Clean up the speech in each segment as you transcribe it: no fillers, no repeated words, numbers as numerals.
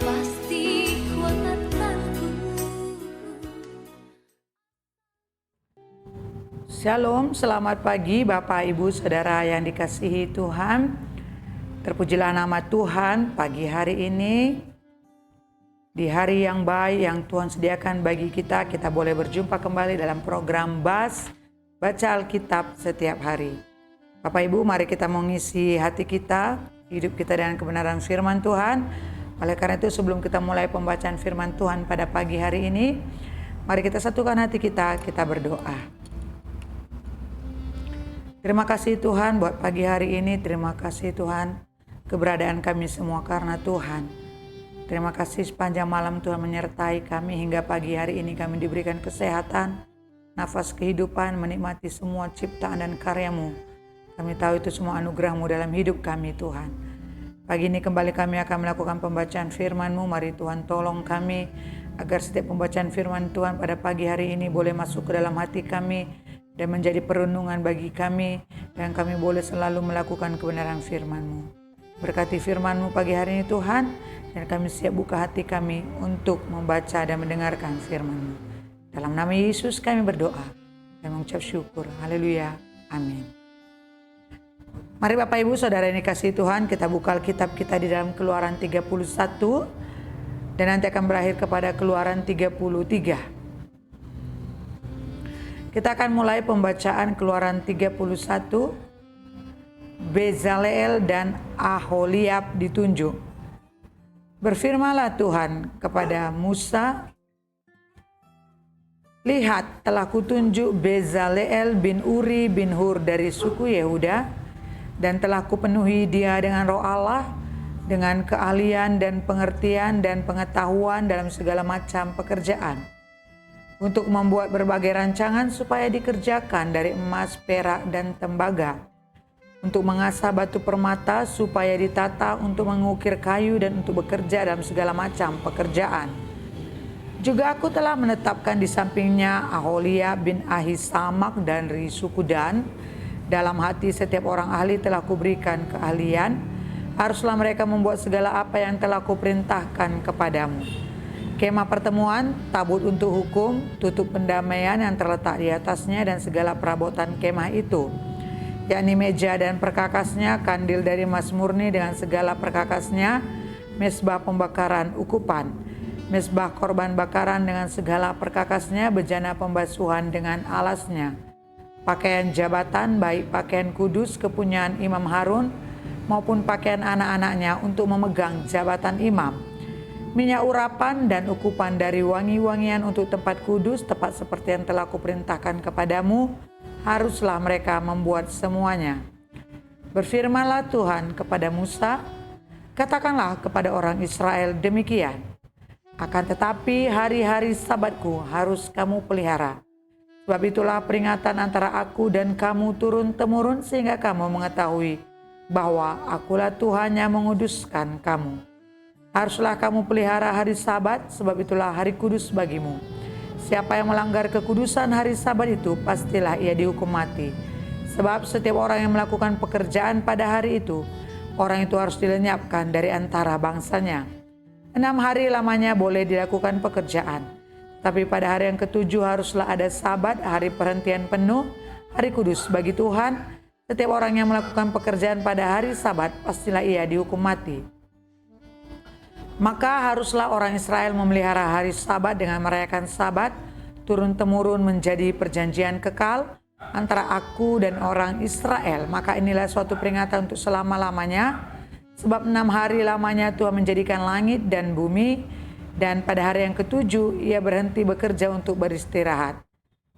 pasti kuatkanku. Shalom, selamat pagi Bapak Ibu Saudara yang dikasihi Tuhan. Terpujilah nama Tuhan pagi hari ini. Di hari yang baik yang Tuhan sediakan bagi kita, kita boleh berjumpa kembali dalam program BAS, Baca Alkitab setiap hari. Bapak Ibu, mari kita mengisi hati kita, hidup kita dengan kebenaran firman Tuhan. Oleh karena itu, sebelum kita mulai pembacaan firman Tuhan pada pagi hari ini, mari kita satukan hati kita berdoa. Terima kasih Tuhan buat pagi hari ini, terima kasih Tuhan keberadaan kami semua karena Tuhan. Terima kasih sepanjang malam Tuhan menyertai kami hingga pagi hari ini kami diberikan kesehatan, nafas kehidupan, menikmati semua ciptaan dan karya-Mu. Kami tahu itu semua anugerah-Mu dalam hidup kami Tuhan. Pagi ini kembali kami akan melakukan pembacaan firman-Mu. Mari Tuhan tolong kami agar setiap pembacaan firman Tuhan pada pagi hari ini boleh masuk ke dalam hati kami dan menjadi perenungan bagi kami, dan kami boleh selalu melakukan kebenaran firman-Mu. Berkati firman-Mu pagi hari ini Tuhan, dan kami siap buka hati kami untuk membaca dan mendengarkan firman-Mu. Dalam nama Yesus kami berdoa dan mengucap syukur. Haleluya. Amin. Mari Bapak Ibu Saudara yang dikasihi Tuhan, kita buka Alkitab kita di dalam Keluaran 31 dan nanti akan berakhir kepada Keluaran 33. Kita akan mulai pembacaan Keluaran 31. Bezaleel dan Aholiab ditunjuk. Berfirmanlah Tuhan kepada Musa, lihat, telah kutunjuk Bezaleel bin Uri bin Hur dari suku Yehuda, dan telah kupenuhi dia dengan roh Allah, dengan keahlian dan pengertian dan pengetahuan dalam segala macam pekerjaan, untuk membuat berbagai rancangan supaya dikerjakan dari emas, perak, dan tembaga, untuk mengasah batu permata supaya ditata, untuk mengukir kayu, dan untuk bekerja dalam segala macam pekerjaan. Juga aku telah menetapkan di sampingnya Aholiab bin Ahisamak dari suku Dan. Dalam hati setiap orang ahli telah kuberikan keahlian. Haruslah mereka membuat segala apa yang telah kuperintahkan kepadamu. Kemah pertemuan, tabut untuk hukum, tutup pendamaian yang terletak di atasnya, dan segala perabotan kemah itu, yakni meja dan perkakasnya, kandil dari emas murni dengan segala perkakasnya, mezbah pembakaran ukupan, mezbah korban bakaran dengan segala perkakasnya, bejana pembasuhan dengan alasnya, pakaian jabatan, baik pakaian kudus kepunyaan Imam Harun maupun pakaian anak-anaknya untuk memegang jabatan imam, minyak urapan dan ukupan dari wangi-wangian untuk tempat kudus, tepat seperti yang telah kuperintahkan kepadamu, haruslah mereka membuat semuanya. Berfirmanlah Tuhan kepada Musa, katakanlah kepada orang Israel demikian, akan tetapi hari-hari sabatku harus kamu pelihara. Sebab itulah peringatan antara aku dan kamu turun-temurun, sehingga kamu mengetahui bahwa akulah Tuhan yang menguduskan kamu. Haruslah kamu pelihara hari sabat, sebab itulah hari kudus bagimu. Siapa yang melanggar kekudusan hari sabat itu, pastilah ia dihukum mati. Sebab setiap orang yang melakukan pekerjaan pada hari itu, orang itu harus dilenyapkan dari antara bangsanya. 6 hari lamanya boleh dilakukan pekerjaan. Tapi pada hari yang ketujuh haruslah ada sabat, hari perhentian penuh, hari kudus bagi Tuhan. Setiap orang yang melakukan pekerjaan pada hari sabat, pastilah ia dihukum mati. Maka haruslah orang Israel memelihara hari sabat dengan merayakan sabat, turun-temurun menjadi perjanjian kekal antara aku dan orang Israel. Maka inilah suatu peringatan untuk selama-lamanya, sebab 6 hari lamanya Tuhan menjadikan langit dan bumi, dan pada hari yang ketujuh ia berhenti bekerja untuk beristirahat.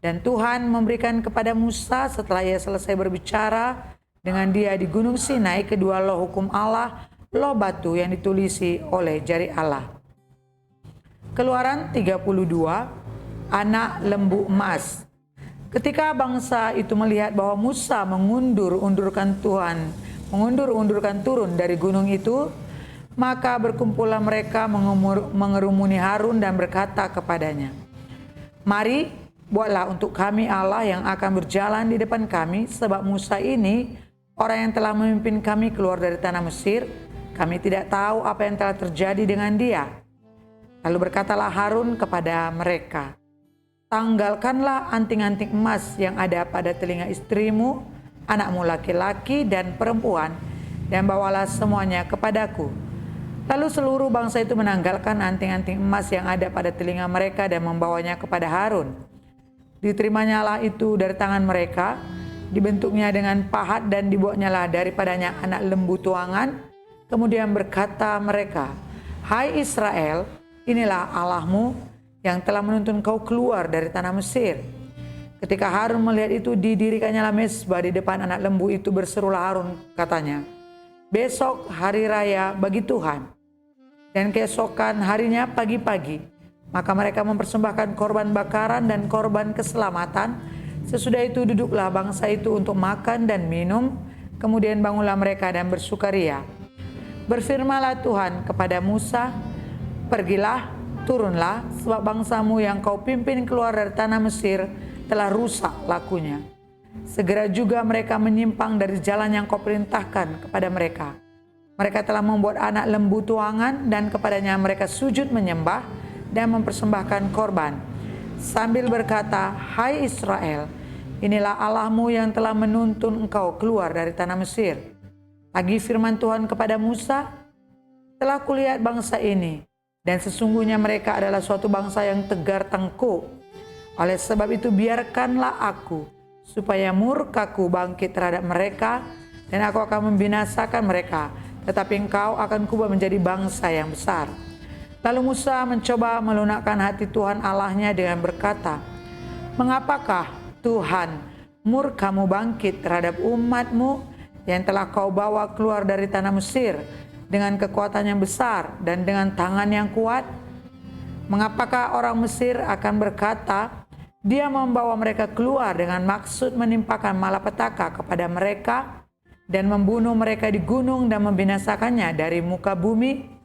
Dan Tuhan memberikan kepada Musa setelah ia selesai berbicara dengan dia di Gunung Sinai kedua loh hukum Allah, loh batu yang ditulisi oleh jari Allah. Keluaran 32, anak lembu emas. Ketika bangsa itu melihat bahwa Musa mengundur-undurkan turun dari gunung itu, maka berkumpullah mereka mengerumuni Harun dan berkata kepadanya, mari, buatlah untuk kami Allah yang akan berjalan di depan kami, sebab Musa ini orang yang telah memimpin kami keluar dari tanah Mesir. kami tidak tahu apa yang telah terjadi dengan dia. Lalu berkatalah Harun kepada mereka, tanggalkanlah anting-anting emas yang ada pada telinga istrimu, anakmu laki-laki dan perempuan, dan bawalah semuanya kepadaku. Lalu seluruh bangsa itu menanggalkan anting-anting emas yang ada pada telinga mereka dan membawanya kepada Harun. Diterimanya itu dari tangan mereka, dibentuknya dengan pahat dan dibawanyalah daripadanya anak lembu tuangan. Kemudian berkata mereka, hai Israel, inilah Allahmu yang telah menuntun kau keluar dari tanah Mesir. Ketika Harun melihat itu, didirikannya mezbah di depan anak lembu itu. Berserulah Harun, katanya, besok hari raya bagi Tuhan, dan keesokan harinya pagi-pagi, maka mereka mempersembahkan korban bakaran dan korban keselamatan. Sesudah itu duduklah bangsa itu untuk makan dan minum, kemudian bangunlah mereka dan bersukaria. Berfirmanlah Tuhan kepada Musa, pergilah, turunlah, sebab bangsamu yang kau pimpin keluar dari tanah Mesir telah rusak lakunya. Segera juga mereka menyimpang dari jalan yang kau perintahkan kepada mereka. Mereka telah membuat anak lembu tuangan dan kepadanya mereka sujud menyembah dan mempersembahkan korban, sambil berkata, hai Israel, inilah Allahmu yang telah menuntun engkau keluar dari tanah Mesir. Lagi firman Tuhan kepada Musa, telah kulihat bangsa ini, dan sesungguhnya mereka adalah suatu bangsa yang tegar tengkuk. Oleh sebab itu biarkanlah aku, supaya murkaku bangkit terhadap mereka, dan aku akan membinasakan mereka, tetapi engkau akan kubah menjadi bangsa yang besar. Lalu Musa mencoba melunakkan hati Tuhan Allahnya dengan berkata, mengapakah Tuhan murkamu bangkit terhadap umatmu yang telah kau bawa keluar dari tanah Mesir dengan kekuatan yang besar dan dengan tangan yang kuat? Mengapakah orang Mesir akan berkata, dia membawa mereka keluar dengan maksud menimpakan malapetaka kepada mereka dan membunuh mereka di gunung dan membinasakannya dari muka bumi?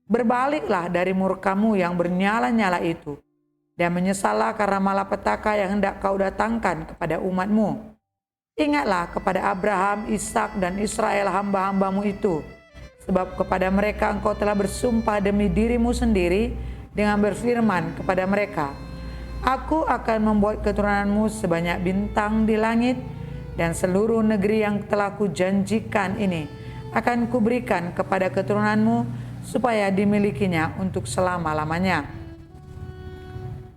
Berbaliklah dari murkamu yang bernyala-nyala itu, dan menyesallah karena malapetaka yang hendak kau datangkan kepada umatmu. Ingatlah kepada Abraham, Ishak dan Israel hamba-hambamu itu, sebab kepada mereka engkau telah bersumpah demi dirimu sendiri dengan berfirman kepada mereka, aku akan membuat keturunanmu sebanyak bintang di langit, dan seluruh negeri yang telah kujanjikan ini akan kuberikan kepada keturunanmu supaya dimilikinya untuk selama-lamanya.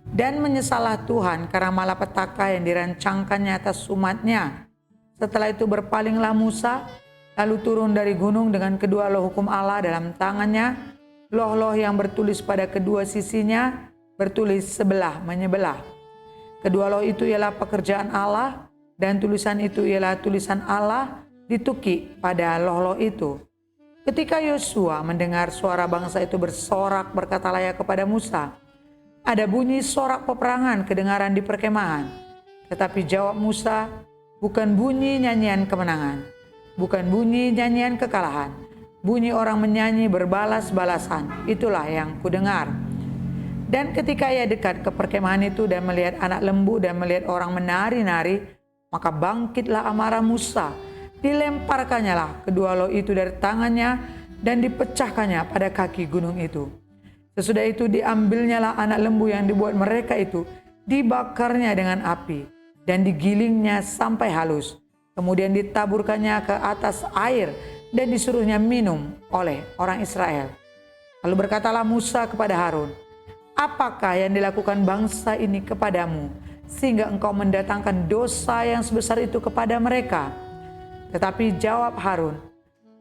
Dan menyesallah Tuhan karena malapetaka yang dirancangkannya atas umatnya. Setelah itu berpalinglah Musa, lalu turun dari gunung dengan kedua loh hukum Allah dalam tangannya, loh-loh yang bertulis pada kedua sisinya, bertulis sebelah menyebelah. Kedua loh itu ialah pekerjaan Allah, dan tulisan itu ialah tulisan Allah ditukik pada loh-loh itu. Ketika Yosua mendengar suara bangsa itu bersorak, berkatalah ia kepada Musa, ada bunyi sorak peperangan kedengaran di perkemahan. Tetapi jawab Musa, bukan bunyi nyanyian kemenangan, bukan bunyi nyanyian kekalahan, bunyi orang menyanyi berbalas-balasan, itulah yang kudengar. Dan ketika ia dekat ke perkemahan itu dan melihat anak lembu dan melihat orang menari-nari, maka bangkitlah amarah Musa, dilemparkannya lah kedua loh itu dari tangannya dan dipecahkannya pada kaki gunung itu. Sesudah itu diambilnya lah anak lembu yang dibuat mereka itu, dibakarnya dengan api dan digilingnya sampai halus. Kemudian ditaburkannya ke atas air dan disuruhnya minum oleh orang Israel. Lalu berkatalah Musa kepada Harun, apakah yang dilakukan bangsa ini kepadamu, sehingga engkau mendatangkan dosa yang sebesar itu kepada mereka? Tetapi jawab Harun,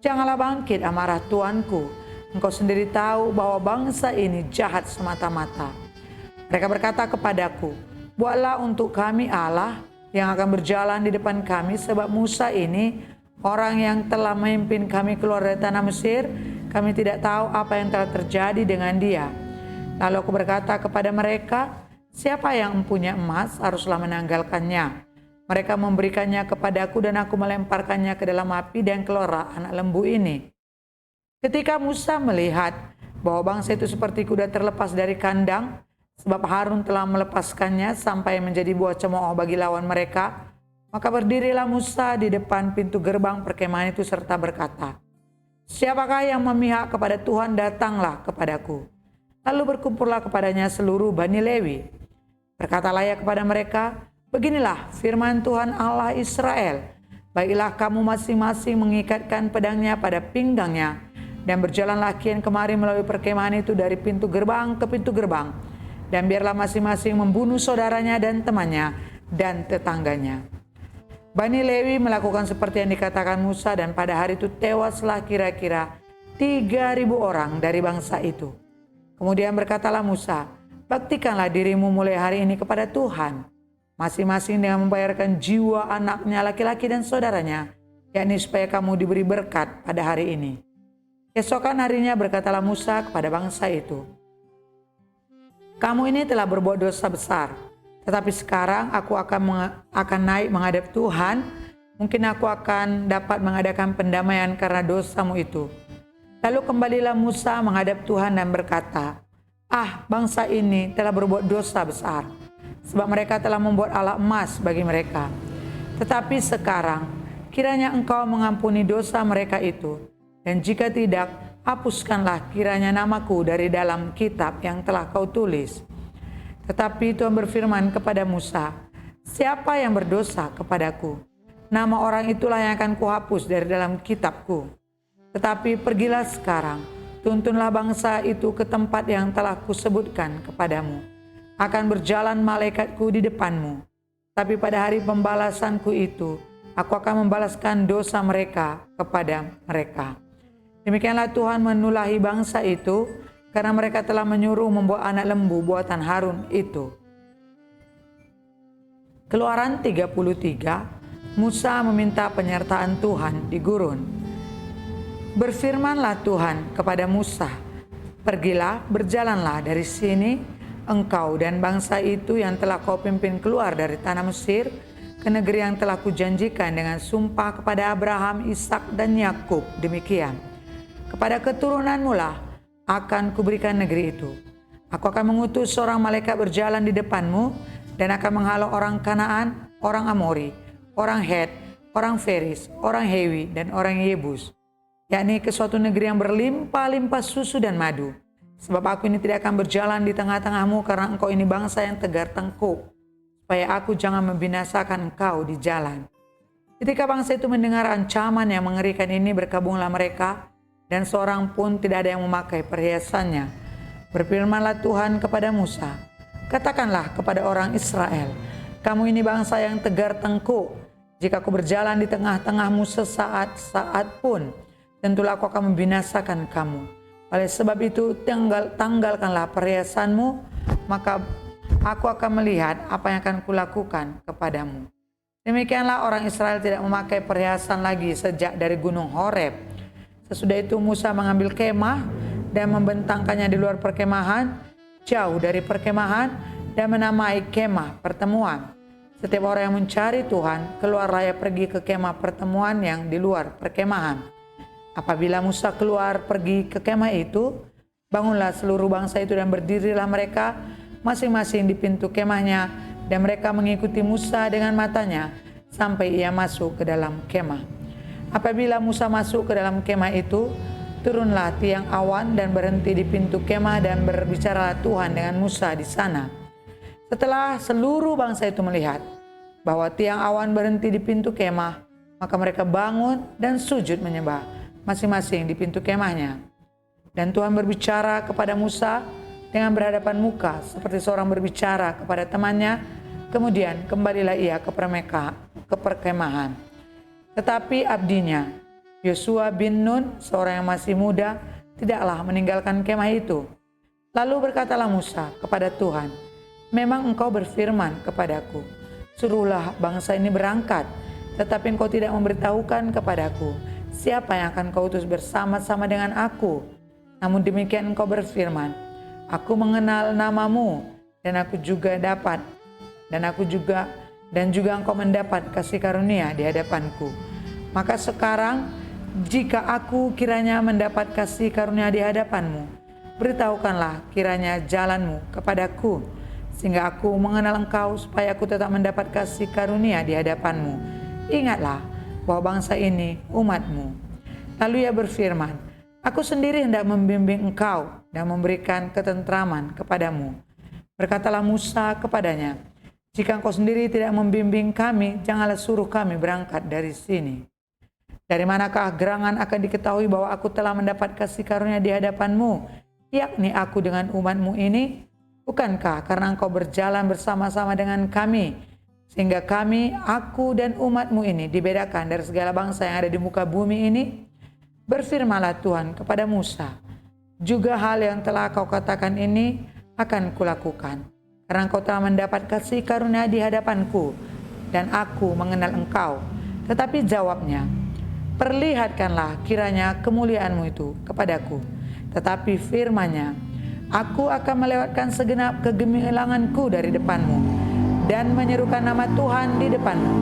janganlah bangkit amarah tuanku, engkau sendiri tahu bahwa bangsa ini jahat semata-mata. Mereka berkata kepadaku, buatlah untuk kami Allah yang akan berjalan di depan kami, sebab Musa ini orang yang telah memimpin kami keluar dari tanah Mesir, kami tidak tahu apa yang telah terjadi dengan dia. Lalu aku berkata kepada mereka, siapa yang mempunyai emas haruslah menanggalkannya. Mereka memberikannya kepadaku dan aku melemparkannya ke dalam api dan keluarlah anak lembu ini. Ketika Musa melihat bahwa bangsa itu seperti kuda terlepas dari kandang, sebab Harun telah melepaskannya sampai menjadi buah cemooh bagi lawan mereka, maka berdirilah Musa di depan pintu gerbang perkemahan itu serta berkata, Siapakah yang memihak kepada Tuhan, datanglah kepadaku. Lalu berkumpullah kepadanya seluruh Bani Lewi. Berkatalah ia kepada mereka, beginilah firman Tuhan Allah Israel. Baiklah kamu masing-masing mengikatkan pedangnya pada pinggangnya, dan berjalanlah kian kemari melalui perkemahan itu dari pintu gerbang ke pintu gerbang. Dan biarlah masing-masing membunuh saudaranya dan temannya dan tetangganya. Bani Lewi melakukan seperti yang dikatakan Musa, dan pada hari itu tewaslah kira-kira 3.000 orang dari bangsa itu. Kemudian berkatalah Musa, baktikanlah dirimu mulai hari ini kepada Tuhan, masing-masing dengan membayarkan jiwa anaknya laki-laki dan saudaranya, yakni supaya kamu diberi berkat pada hari ini. Keesokan harinya berkatalah Musa kepada bangsa itu, kamu ini telah berbuat dosa besar. Tetapi sekarang aku akan naik menghadap Tuhan. Mungkin aku akan dapat mengadakan pendamaian karena dosamu itu. Lalu kembalilah Musa menghadap Tuhan dan berkata, bangsa ini telah berbuat dosa besar, sebab mereka telah membuat alat emas bagi mereka. Tetapi sekarang kiranya engkau mengampuni dosa mereka itu. Dan jika tidak, hapuskanlah kiranya namaku dari dalam kitab yang telah kau tulis. Tetapi Tuhan berfirman kepada Musa, siapa yang berdosa kepadaku? Nama orang itulah yang akan kuhapus dari dalam kitabku. Tetapi pergilah sekarang, tuntunlah bangsa itu ke tempat yang telah kusebutkan kepadamu. Akan berjalan malaikatku di depanmu. Tapi pada hari pembalasanku itu, aku akan membalaskan dosa mereka kepada mereka. Demikianlah Tuhan menulahi bangsa itu, karena mereka telah menyuruh membawa anak lembu buatan Harun itu. Keluaran 33, Musa meminta penyertaan Tuhan di gurun. Berfirmanlah Tuhan kepada Musa, pergilah, berjalanlah dari sini, engkau dan bangsa itu yang telah kau pimpin keluar dari tanah Mesir, ke negeri yang telah kujanjikan dengan sumpah kepada Abraham, Ishak dan Yakub. Demikian, kepada keturunanmu lah akan kuberikan negeri itu. Aku akan mengutus seorang malaikat berjalan di depanmu dan akan menghalau orang Kanaan, orang Amori, orang Het, orang Feris, orang Hewi, dan orang Yebus, yakni ke suatu negeri yang berlimpah-limpah susu dan madu. Sebab aku ini tidak akan berjalan di tengah-tengahmu karena engkau ini bangsa yang tegar tengkuk, supaya aku jangan membinasakan engkau di jalan. Ketika bangsa itu mendengar ancaman yang mengerikan ini, berkabunglah mereka, dan seorang pun tidak ada yang memakai perhiasannya. Berfirmanlah Tuhan kepada Musa, katakanlah kepada orang Israel, kamu ini bangsa yang tegar tengkuk. Jika aku berjalan di tengah-tengahmu sesaat-saat pun, tentulah aku akan membinasakan kamu. Oleh sebab itu tanggalkanlah perhiasanmu, maka aku akan melihat apa yang akan kulakukan kepadamu. Demikianlah orang Israel tidak memakai perhiasan lagi sejak dari gunung Horeb. Sesudah itu Musa mengambil kemah dan membentangkannya di luar perkemahan, jauh dari perkemahan, dan menamai kemah pertemuan. Setiap orang yang mencari Tuhan, keluarlah ia pergi ke kemah pertemuan yang di luar perkemahan. Apabila Musa keluar pergi ke kemah itu, bangunlah seluruh bangsa itu dan berdirilah mereka masing-masing di pintu kemahnya, dan mereka mengikuti Musa dengan matanya sampai ia masuk ke dalam kemah. Apabila Musa masuk ke dalam kemah itu, turunlah tiang awan dan berhenti di pintu kemah, dan berbicaralah Tuhan dengan Musa di sana. Setelah seluruh bangsa itu melihat bahwa tiang awan berhenti di pintu kemah, maka mereka bangun dan sujud menyembah masing-masing di pintu kemahnya. Dan Tuhan berbicara kepada Musa dengan berhadapan muka seperti seorang berbicara kepada temannya. Kemudian kembalilah ia ke perkemahan. Tetapi abdinya, Yosua bin Nun, seorang yang masih muda, tidaklah meninggalkan kemah itu. Lalu berkatalah Musa kepada Tuhan, memang engkau berfirman kepadaku, suruhlah bangsa ini berangkat, tetapi engkau tidak memberitahukan kepadaku, siapa yang akan kau utus bersama-sama dengan aku. Namun demikian engkau berfirman, aku mengenal namamu, dan juga engkau mendapat kasih karunia di hadapanku. Maka sekarang, jika aku kiranya mendapat kasih karunia di hadapanmu, beritahukanlah kiranya jalanmu kepadaku, sehingga aku mengenal engkau, supaya aku tetap mendapat kasih karunia di hadapanmu. Ingatlah bahwa bangsa ini umatmu. Lalu ia berfirman, "Aku sendiri hendak membimbing engkau dan memberikan ketentraman kepadamu." Berkatalah Musa kepadanya, "Jika engkau sendiri tidak membimbing kami, janganlah suruh kami berangkat dari sini. Dari manakah gerangan akan diketahui bahwa aku telah mendapat kasih karunia di hadapanmu, yakni aku dengan umatmu ini? Bukankah karena engkau berjalan bersama-sama dengan kami, sehingga kami, aku dan umatmu ini dibedakan dari segala bangsa yang ada di muka bumi ini?" Berfirmanlah Tuhan kepada Musa, "Juga hal yang telah kau katakan ini akan kulakukan, karena engkau telah mendapat kasih karunia di hadapanku, dan aku mengenal engkau." Tetapi jawabnya, "Perlihatkanlah kiranya kemuliaanmu itu kepadaku." Tetapi firman-Nya, "Aku akan melewatkan segenap kegemilanganku dari depanmu, dan menyerukan nama Tuhan di depanmu.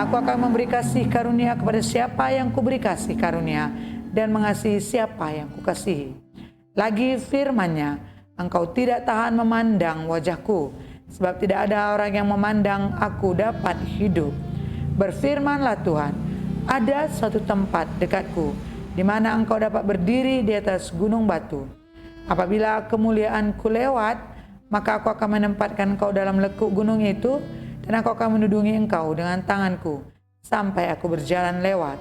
Aku akan memberi kasih karunia kepada siapa yang kuberi kasih karunia, dan mengasihi siapa yang kukasihi." Lagi firman-Nya, "Engkau tidak tahan memandang wajahku, sebab tidak ada orang yang memandang aku dapat hidup." Berfirmanlah Tuhan, "Ada suatu tempat dekatku, di mana engkau dapat berdiri di atas gunung batu. Apabila kemuliaanku lewat, maka aku akan menempatkan engkau dalam lekuk gunung itu, dan aku akan menudungi engkau dengan tanganku sampai aku berjalan lewat.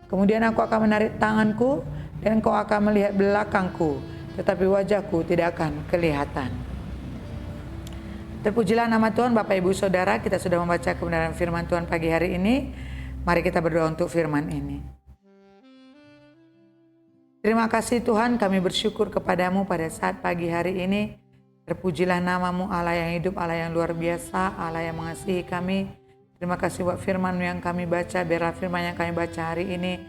Kemudian aku akan menarik tanganku, dan engkau akan melihat belakangku, tetapi wajahku tidak akan kelihatan." Terpujilah nama Tuhan. Bapak Ibu Saudara, kita sudah membaca kebenaran firman Tuhan pagi hari ini. Mari kita berdoa untuk firman ini. Terima kasih Tuhan, kami bersyukur kepadamu pada saat pagi hari ini. Terpujilah namamu, Allah yang hidup, Allah yang luar biasa, Allah yang mengasihi kami. Terima kasih buat firman-Mu yang kami baca. Biarlah firman yang kami baca hari ini,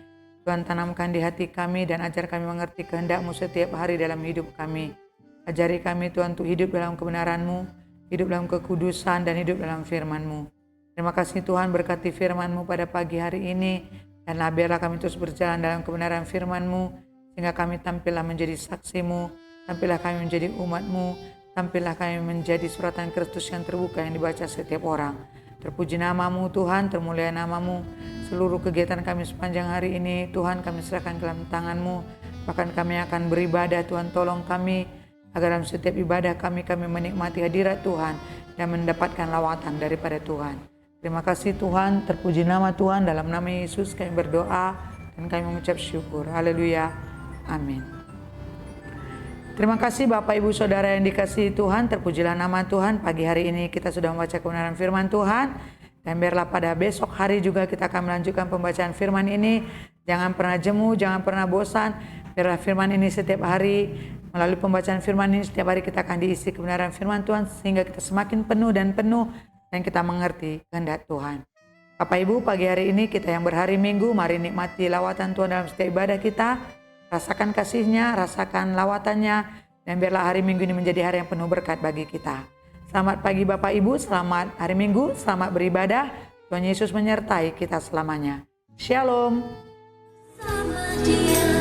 Tuhan tanamkan di hati kami dan ajar kami mengerti kehendak-Mu setiap hari dalam hidup kami. Ajari kami Tuhan untuk hidup dalam kebenaran-Mu, hidup dalam kekudusan, dan hidup dalam firman-Mu. Terima kasih Tuhan, berkati firman-Mu pada pagi hari ini, dan biarlah kami terus berjalan dalam kebenaran firman-Mu, sehingga kami tampillah menjadi saksi-Mu, tampillah kami menjadi umat-Mu, tampillah kami menjadi suratan Kristus yang terbuka yang dibaca setiap orang. Terpuji namamu Tuhan, termulia namamu. Seluruh kegiatan kami sepanjang hari ini, Tuhan kami serahkan ke dalam tangan-Mu. Bahkan kami akan beribadah, Tuhan tolong kami, agar dalam setiap ibadah kami menikmati hadirat Tuhan dan mendapatkan lawatan daripada Tuhan. Terima kasih Tuhan, terpuji nama Tuhan, dalam nama Yesus kami berdoa dan kami mengucap syukur. Haleluya, amin. Terima kasih Bapak Ibu Saudara yang dikasihi Tuhan, terpujilah nama Tuhan. Pagi hari ini kita sudah membaca kebenaran firman Tuhan, dan biarlah pada besok hari juga kita akan melanjutkan pembacaan firman ini. Jangan pernah jemu, jangan pernah bosan. Biarlah firman ini setiap hari, melalui pembacaan firman ini setiap hari kita akan diisi kebenaran firman Tuhan, sehingga kita semakin penuh dan kita mengerti kehendak Tuhan. Bapak Ibu, pagi hari ini kita yang berhari Minggu, mari nikmati lawatan Tuhan dalam setiap ibadah kita. Rasakan kasih-Nya, rasakan lawatannya, dan biarlah hari Minggu ini menjadi hari yang penuh berkat bagi kita. Selamat pagi Bapak Ibu, selamat hari Minggu, selamat beribadah. Tuhan Yesus menyertai kita selamanya. Shalom. Sama Dia.